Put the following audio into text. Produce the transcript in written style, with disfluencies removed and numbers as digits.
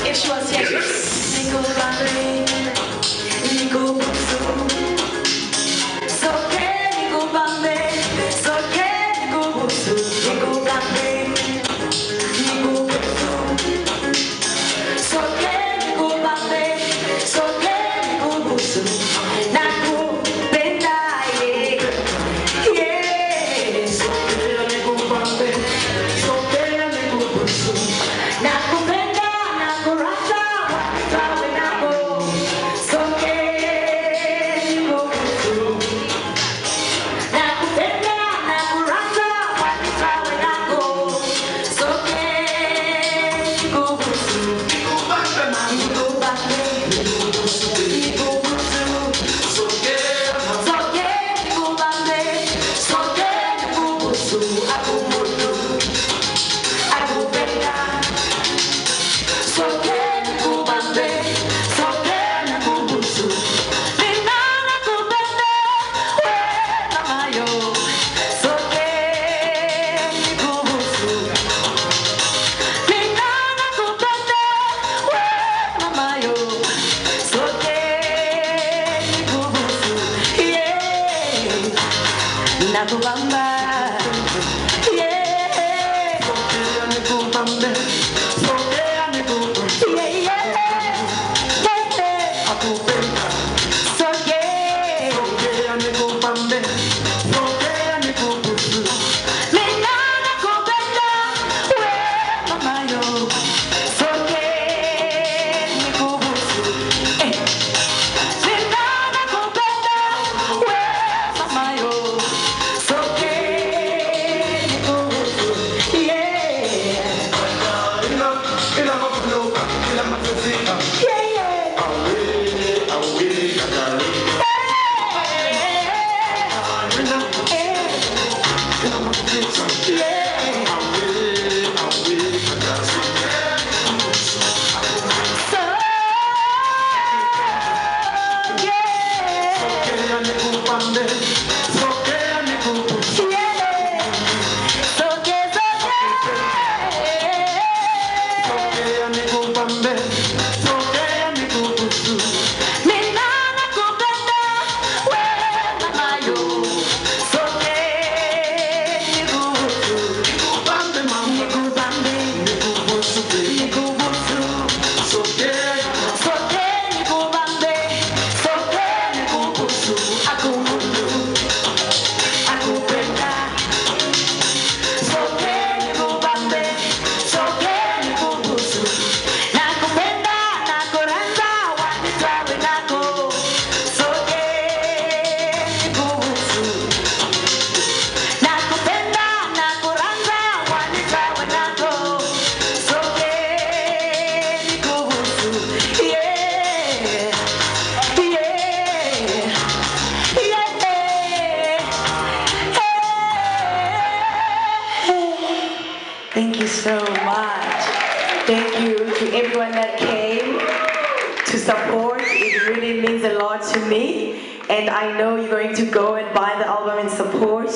If she was here, Nico Bambe, Nico Busu. So que Nico Bambe, so que Nico Busu, Nico Bambe, Nico Busu. So que Nico Bambe, so que Nico Busu. Naku Benda, yeah. So que Nico Bambe, so que Nico Busu. Naku Benda, Naku Rata. Nakubamba, yeah. Sokea nikubambe, sokea nikubambe, yeah, yeah, yeah. Akupenda, sokea, sokea nikubambe, sokea nikubambe. Mina nakupenda, we mama yo, sokea nikubambe. Mina nakupenda, we mama yo. Thank you so much. Thank you to everyone that came to support. It really means a lot to me. And I know you're going to go and buy the album and support.